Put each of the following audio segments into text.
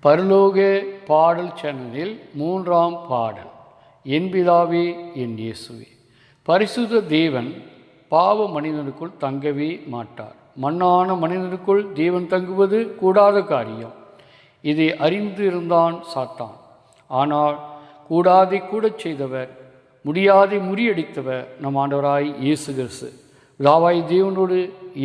பரலோக பாடல் சேனலில் 3ஆம் பாடல். என் பிதாவே என் இயேசுவே. பரிசுத்த தேவன் பாவ மனிதனுக்குள் தங்கவே மாட்டார். மண்ணான மனிதனுக்குள் தேவன் தங்குவது கூடாத காரியம். இதை அறிந்து இருந்தான் சாத்தான். ஆனால் கூடாதை கூட செய்தவர், முடியாதை முறியடித்தவர் நம் ஆண்டவராய் இயேசு கிறிஸ்து பிதாவாய் தேவனோடு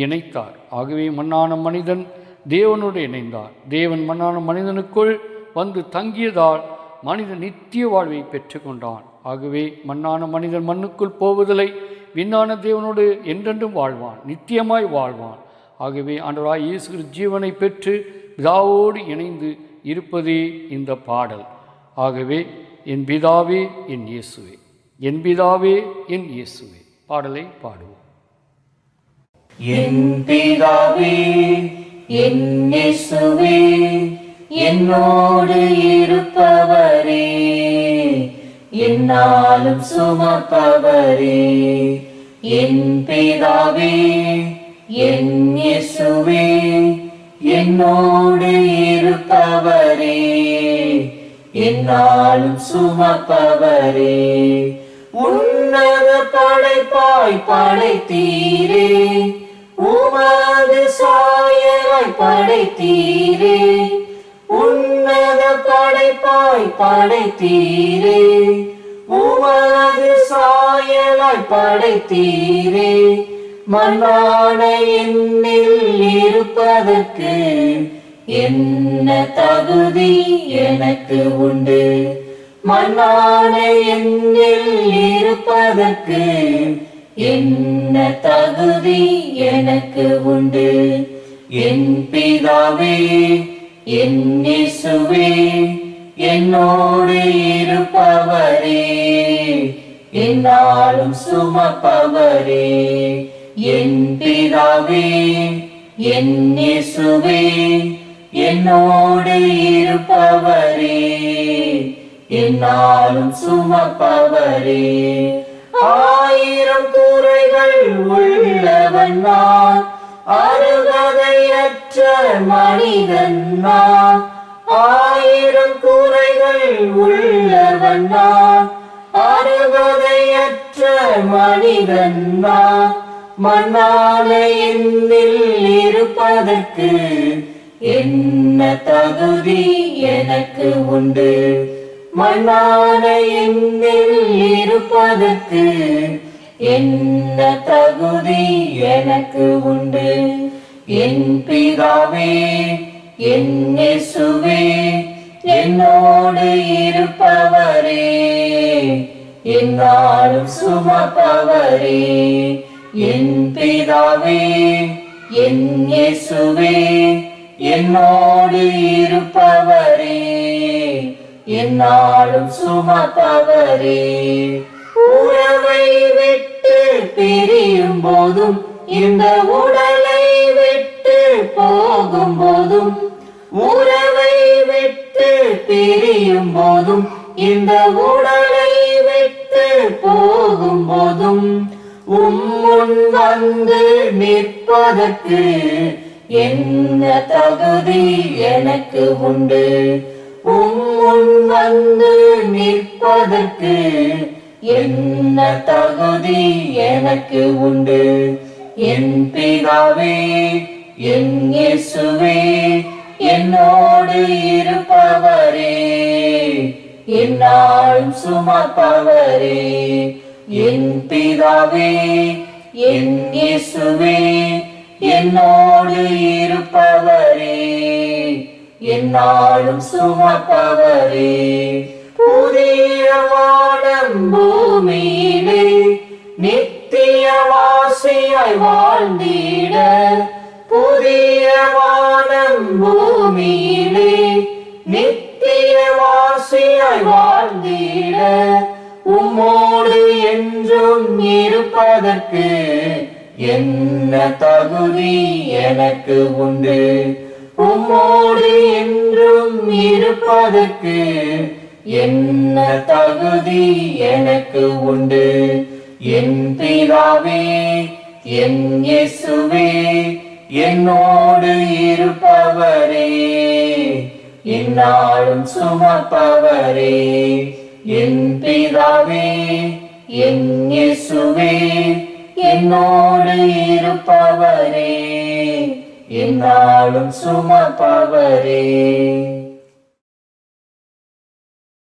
இணைத்தார். ஆகவே மண்ணான மனிதன் தேவனோடு இணைந்தார். தேவன் மண்ணான மனிதனுக்குள் வந்து தங்கியதால் மனிதன் நித்திய வாழ்வை பெற்று கொண்டான். ஆகவே மண்ணான மனிதன் மண்ணுக்குள் போவதில்லை, விண்ணான தேவனோடு என்றென்றும் வாழ்வான், நித்தியமாய் வாழ்வான். ஆகவே ஆண்டவராய் இயேசு கிறிஸ்து ஜீவனை பெற்று பிதாவோடு இணைந்து இருப்பதே இந்த பாடல். ஆகவே என் பிதாவே என் இயேசுவே, என் பிதாவே என் இயேசுவே. பாடலை பாடுவோம். என் பிதாவே என் இயேசுவே, என்னோடு இருப்பவரே, என்னாலும் சுமப்பவரே. என் பிதாவே என் இயேசுவே, என்னோடு இருப்பவரே, என்னாலும் சுமப்பவரே. உன்னத படைப்பாய் படைத்தீரே, உமது சாயலாய் படைத்தீரே. உன்னத படைப்பாய் படைத்தீரே, உமது சாயலாய் படைத்தீரே. மண்ணான என்னில் இருப்பதற்கு என்ன தகுதி எனக்கு உண்டு? மண்ணான என்னில் இருப்பதற்கு என்ன தகுதி எனக்கு உண்டு? என் பிதாவே என் இயேசுவே, என்னோடு இருப்பவரே, என்னாலும் சுமப்பவரே. என் பிதாவே என் இயேசுவே, என்னோடு இருப்பவரே, என்னாலும் சுமப்பவரே. ஆயிரம் குறைகள் உள்ளவன் நான், அருகதையற்ற மனிதன் நான். ஆயிரம் குறைகள் உள்ளவன் நான், அருகதையற்ற மனிதன் நான். மண்ணான என்னில் இருப்பதற்கு என்ன தகுதி எனக்கு உண்டு? மண்ணான என்னில் இருப்பதற்கு என்ன தகுதி எனக்கு உண்டு? என் பிதாவே என் இயேசுவே, என்னோடு இருப்பவரே, என்னாலும் சுமப்பவரே. என் பிதாவே என் இயேசுவே, என்னோடு இருப்பவரே, என்னாலும் சுமப்பவரே. உறவை விட்டு பிரியும் போதும், இந்த உடலை விட்டு போகும் போதும், உறவை விட்டு பிரியும் போதும், இந்த உடலை விட்டு போகும் போதும், உம்முன் வந்து நிற்பதற்கு என்ன தகுதி எனக்கு உண்டு? உம்முன் வந்து நிற்பதற்கு என்ன தகுதி எனக்கு உண்டு? என் பிதாவே என் இயேசுவே, என்னோடு இருப்பவரே, என்னாலும் சுமப்பவரே. என் பிதாவே என் இயேசுவே, என்னோடு இருப்பவரே, என்னாலும் சுமப்பவரே. புதிய வானம் பூமியிலே நித்திய வாசியாய் வாழ்ந்திட, புதிய வானம் பூமியிலே நித்திய வாசியாய் வாழ்ந்திட, உம்மோடு என்றும் இருப்பதற்கு என்ன தகுதி எனக்கு உண்டு? உம்மோடு என்றும் இருப்பதற்கு என்ன தகுதி எனக்கு உண்டு? என் பிதாவே என் இயேசுவே, என்னோடு இருப்பவரே, என்னாலும் சுமப்பவரே, என் பிதாவே, என் இயேசுவே, என்னோடு இருப்பவரே, என்னாலும் சுமப்பவரே.